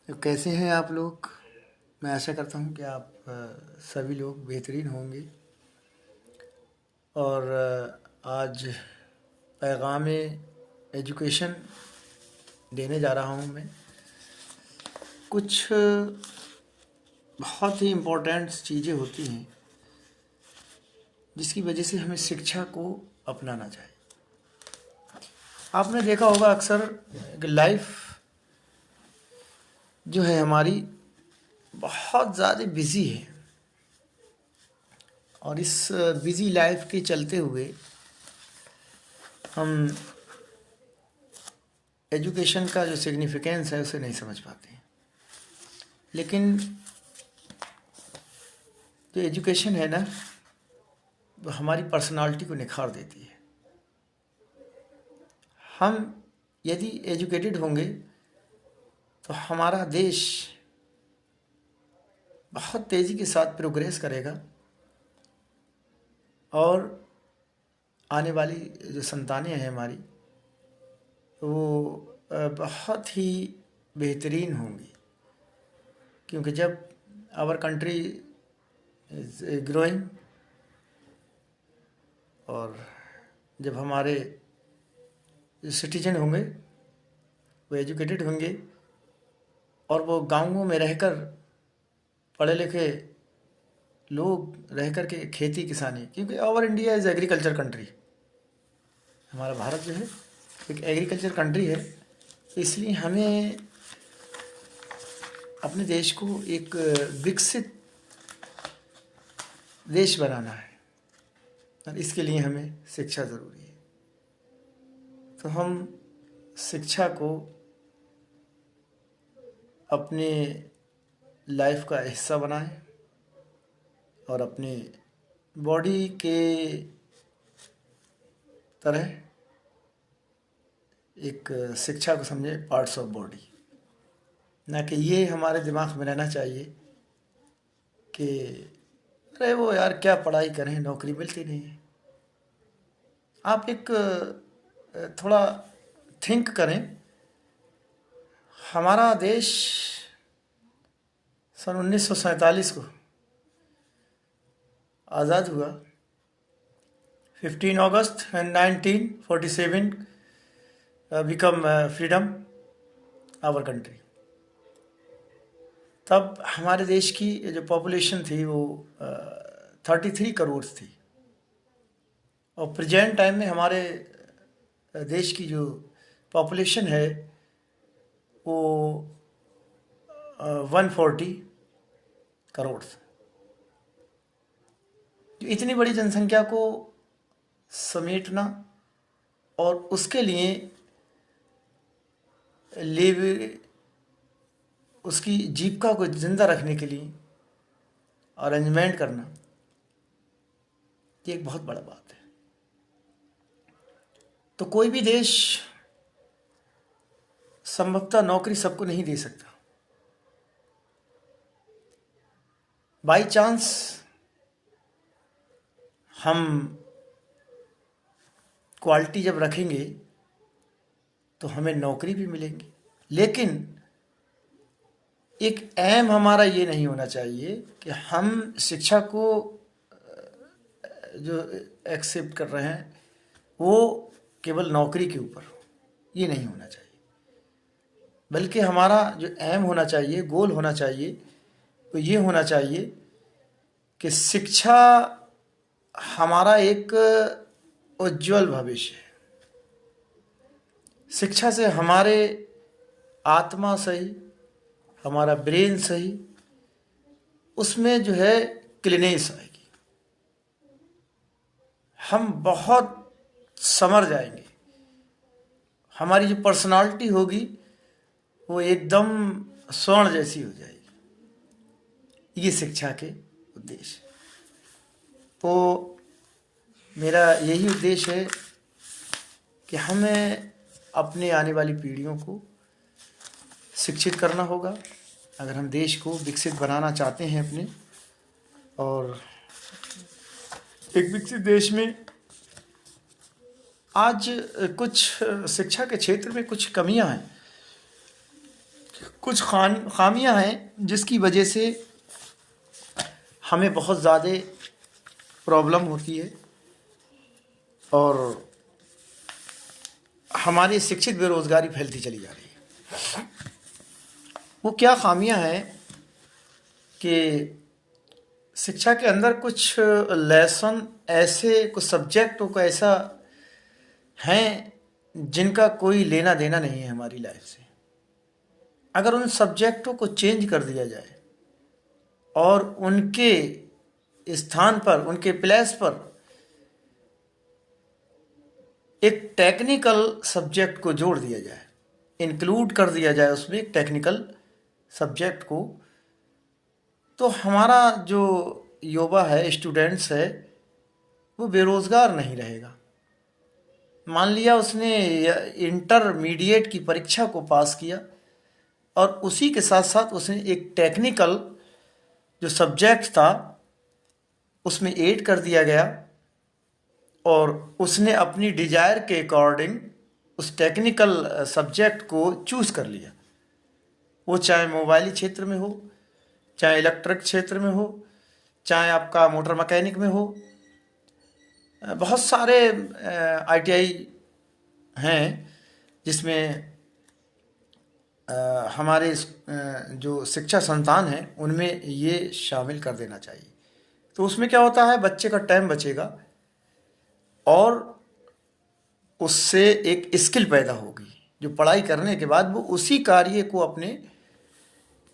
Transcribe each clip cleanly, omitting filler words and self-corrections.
तो कैसे हैं आप लोग? मैं आशा करता हूँ कि आप सभी लोग बेहतरीन होंगे। और आज पैगाम एजुकेशन देने जा रहा हूँ मैं। कुछ बहुत ही इम्पोर्टेंट चीज़ें होती हैं जिसकी वजह से हमें शिक्षा को अपनाना चाहिए। आपने देखा होगा अक्सर कि लाइफ जो है हमारी बहुत ज़्यादा बिज़ी है, और इस बिज़ी लाइफ के चलते हुए हम एजुकेशन का जो सिग्निफिकेंस है उसे नहीं समझ पाते हैं। लेकिन जो एजुकेशन है ना, वो हमारी पर्सनालिटी को निखार देती है। हम यदि एजुकेटेड होंगे तो हमारा देश बहुत तेज़ी के साथ प्रोग्रेस करेगा, और आने वाली जो संतानें हैं हमारी, वो बहुत ही बेहतरीन होंगी। क्योंकि जब आवर कंट्री इज़ ग्रोइंग, और जब हमारे जो सिटीजन होंगे वो एजुकेटेड होंगे, और वो गांवों में रहकर पढ़े लिखे लोग रह कर के खेती किसानी, क्योंकि our India is agriculture country. हमारा भारत जो है एक एग्रीकल्चर कंट्री है। इसलिए हमें अपने देश को एक विकसित देश बनाना है, और इसके लिए हमें शिक्षा ज़रूरी है। तो हम शिक्षा को अपने लाइफ का हिस्सा बनाएं, और अपनी बॉडी के तरह एक शिक्षा को समझें पार्ट्स ऑफ बॉडी। ना कि ये हमारे दिमाग में रहना चाहिए कि अरे वो यार क्या पढ़ाई करें, नौकरी मिलती नहीं है। आप एक थोड़ा थिंक करें। हमारा देश सन 1947 को आज़ाद हुआ। 15 अगस्त 1947 बिकम फ्रीडम आवर कंट्री। तब हमारे देश की जो पॉपुलेशन थी वो 33 करोड़ थी, और प्रेजेंट टाइम में हमारे देश की जो पॉपुलेशन है वो 140 करोड़। जो इतनी बड़ी जनसंख्या को समेटना और उसके लिए लिव उसकी जीविका को जिंदा रखने के लिए अरेंजमेंट करना, ये एक बहुत बड़ा बात है। तो कोई भी देश संभवतः नौकरी सबको नहीं दे सकता। बाई चांस हम क्वालिटी जब रखेंगे तो हमें नौकरी भी मिलेंगी। लेकिन एक एम हमारा ये नहीं होना चाहिए कि हम शिक्षा को जो एक्सेप्ट कर रहे हैं वो केवल नौकरी के ऊपर हो, ये नहीं होना चाहिए। बल्कि हमारा जो एम होना चाहिए, गोल होना चाहिए, तो ये होना चाहिए कि शिक्षा हमारा एक उज्जवल भविष्य है। शिक्षा से हमारे आत्मा सही, हमारा ब्रेन सही, उसमें जो है क्लीनेस आएगी। हम बहुत समर जाएंगे। हमारी जो पर्सनालिटी होगी वो एकदम स्वर्ण जैसी हो जाएगी। ये शिक्षा के उद्देश्य। तो मेरा यही उद्देश्य है कि हमें अपने आने वाली पीढ़ियों को शिक्षित करना होगा, अगर हम देश को विकसित बनाना चाहते हैं अपने। और एक विकसित देश में आज कुछ शिक्षा के क्षेत्र में कुछ कमियां हैं। कुछ खामियां हैं जिसकी वजह से हमें बहुत ज़्यादा प्रॉब्लम होती है और हमारी शिक्षित बेरोज़गारी फैलती चली जा रही है। वो क्या खामियां हैं कि शिक्षा के अंदर कुछ लेसन ऐसे, कुछ सब्जेक्टों का ऐसा हैं जिनका कोई लेना देना नहीं है हमारी लाइफ से। अगर उन सब्जेक्टों को चेंज कर दिया जाए और उनके स्थान पर, उनके प्लेस पर एक टेक्निकल सब्जेक्ट को जोड़ दिया जाए, इंक्लूड कर दिया जाए उसमें एक टेक्निकल सब्जेक्ट को, तो हमारा जो युवा है, स्टूडेंट्स है, वो बेरोज़गार नहीं रहेगा। मान लिया उसने इंटरमीडिएट की परीक्षा को पास किया और उसी के साथ साथ उसने एक टेक्निकल जो सब्जेक्ट था उसमें ऐड कर दिया गया और उसने अपनी डिजायर के अकॉर्डिंग उस टेक्निकल सब्जेक्ट को चूज़ कर लिया। वो चाहे मोबाइली क्षेत्र में हो, चाहे इलेक्ट्रिक क्षेत्र में हो, चाहे आपका मोटर मैकेनिक में हो, बहुत सारे आईटीआई हैं जिसमें हमारे जो शिक्षा संस्थान हैं उनमें ये शामिल कर देना चाहिए। तो उसमें क्या होता है, बच्चे का टाइम बचेगा और उससे एक स्किल पैदा होगी जो पढ़ाई करने के बाद वो उसी कार्य को अपने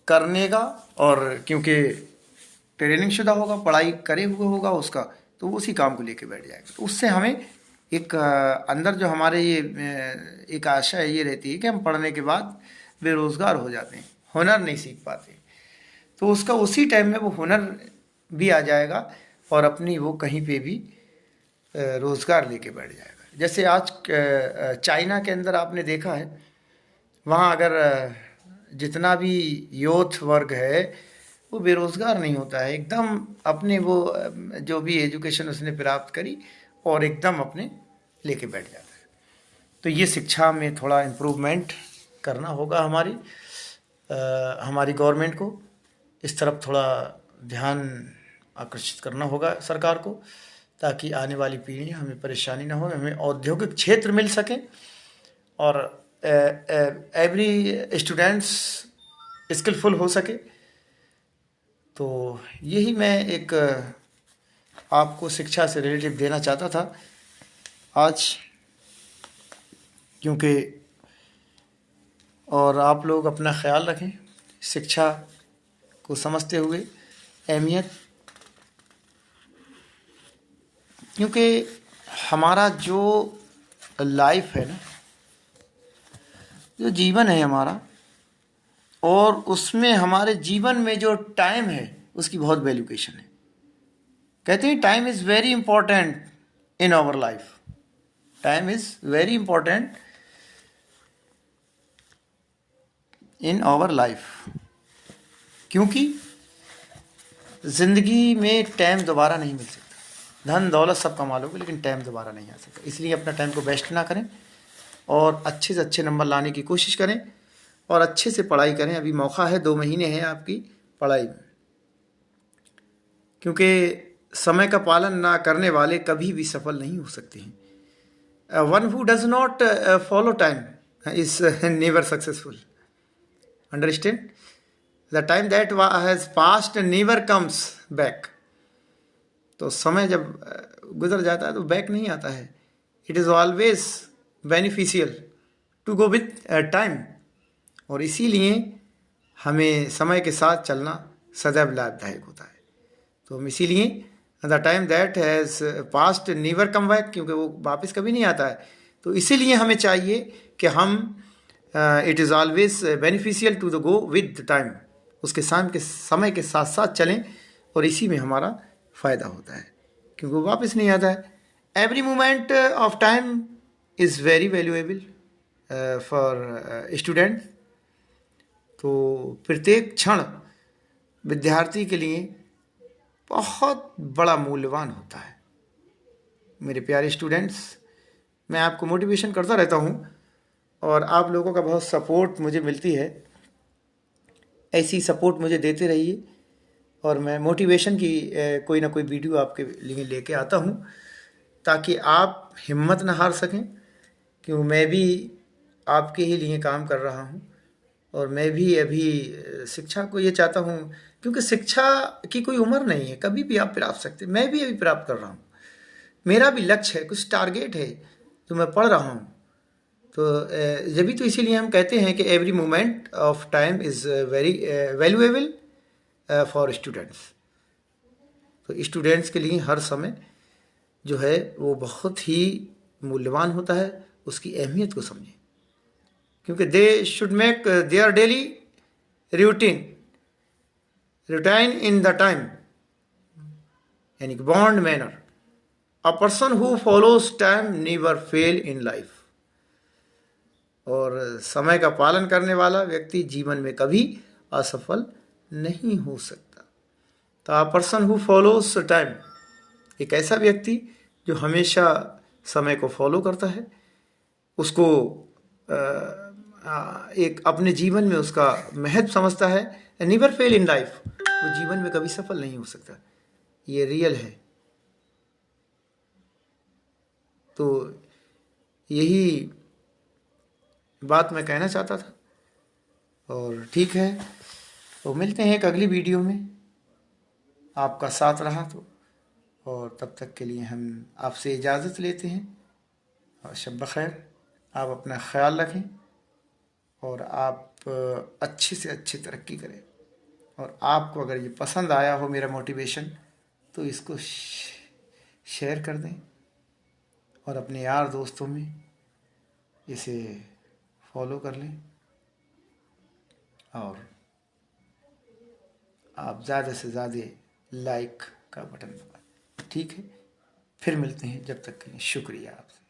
करने का, और क्योंकि ट्रेनिंग शुदा होगा, पढ़ाई करे हुए होगा उसका, तो वो उसी काम को लेके बैठ जाएगा। तो उससे हमें एक अंदर जो हमारे ये एक आशा ये रहती है कि हम पढ़ने के बाद बेरोज़गार हो जाते हैं, हुनर नहीं सीख पाते, तो उसका उसी टाइम में वो हुनर भी आ जाएगा और अपनी वो कहीं पे भी रोज़गार लेके बैठ जाएगा। जैसे आज चाइना के अंदर आपने देखा है, वहाँ अगर जितना भी यूथ वर्ग है वो बेरोज़गार नहीं होता है, एकदम अपने वो जो भी एजुकेशन उसने प्राप्त करी और एकदम अपने लेके बैठ जाता है। तो ये शिक्षा में थोड़ा इम्प्रूवमेंट करना होगा हमारी गवर्नमेंट को, इस तरफ थोड़ा ध्यान आकर्षित करना होगा सरकार को, ताकि आने वाली पीढ़ी हमें परेशानी ना हो, हमें औद्योगिक क्षेत्र मिल सके और एवरी स्टूडेंट्स स्किलफुल हो सके। तो यही मैं एक आपको शिक्षा से रिलेटिव देना चाहता था आज, क्योंकि और आप लोग अपना ख्याल रखें, शिक्षा को समझते हुए अहमियत, क्योंकि हमारा जो लाइफ है ना, जो जीवन है हमारा, और उसमें हमारे जीवन में जो टाइम है उसकी बहुत वैल्यूएशन है। कहते हैं time is very important in our life, time is very important in our life, क्योंकि ज़िंदगी में टाइम दोबारा नहीं मिल सकता। धन दौलत सब कमा लोगे लेकिन टाइम दोबारा नहीं आ सकता। इसलिए अपना टाइम को वेस्ट ना करें और अच्छे से अच्छे नंबर लाने की कोशिश करें और अच्छे से पढ़ाई करें। अभी मौका है, 2 महीने हैं आपकी पढ़ाई में, क्योंकि समय का पालन ना करने वाले कभी भी सफल नहीं हो सकते हैं। One who does not follow time is never successful. Understand? The time that has past never comes back. तो समय जब गुजर जाता है तो बैक नहीं आता है। It is always beneficial to go with time, और इसीलिए हमें समय के साथ चलना सदैव लाभदायक होता है। तो हम इसीलिए the time that has past never come back, क्योंकि वो वापस कभी नहीं आता है। तो इसीलिए हमें चाहिए कि हम it is always beneficial to the go with time, उसके समय के साथ साथ चलें, और इसी में हमारा फ़ायदा होता है, क्योंकि वो वापस नहीं आता है। Every moment of time is very valuable for student. तो प्रत्येक क्षण विद्यार्थी के लिए बहुत बड़ा मूल्यवान होता है। मेरे प्यारे स्टूडेंट्स, मैं आपको मोटिवेशन करता रहता हूँ और आप लोगों का बहुत सपोर्ट मुझे मिलती है, ऐसी सपोर्ट मुझे देते रहिए और मैं मोटिवेशन की कोई ना कोई वीडियो आपके लिए लेके आता हूँ ताकि आप हिम्मत न हार सकें, क्योंकि मैं भी आपके ही लिए काम कर रहा हूँ और मैं भी अभी शिक्षा को ये चाहता हूँ, क्योंकि शिक्षा की कोई उम्र नहीं है, कभी भी आप प्राप्त सकते। मैं भी अभी प्राप्त कर रहा हूँ, मेरा भी लक्ष्य है, कुछ टारगेट है जो मैं पढ़ रहा हूँ। तो जब तो इसीलिए हम कहते हैं कि every moment of time is very valuable for students. तो स्टूडेंट्स के लिए हर समय जो है वो बहुत ही मूल्यवान होता है, उसकी अहमियत को समझें, क्योंकि they should make their daily routine in the time, यानी कि bond manner. A person who follows time never fail in life. और समय का पालन करने वाला व्यक्ति जीवन में कभी असफल नहीं हो सकता। तो a person who follows time, एक ऐसा व्यक्ति जो हमेशा समय को फॉलो करता है, उसको एक अपने जीवन में उसका महत्व समझता है, नेवर फेल इन लाइफ, वो जीवन में कभी सफल नहीं हो सकता। ये रियल है। तो यही बात मैं कहना चाहता था। और ठीक है, तो मिलते हैं एक अगली वीडियो में, आपका साथ रहा तो। और तब तक के लिए हम आपसे इजाज़त लेते हैं और शब खैर। आप अपना ख्याल रखें और आप अच्छे से अच्छी तरक्की करें। और आपको अगर ये पसंद आया हो मेरा मोटिवेशन, तो इसको शेयर कर दें और अपने यार दोस्तों में इसे फॉलो कर लें। और आप ज़्यादा से ज़्यादा लाइक का बटन दबाएं। ठीक है, फिर मिलते हैं, जब तक के लिए शुक्रिया आपसे।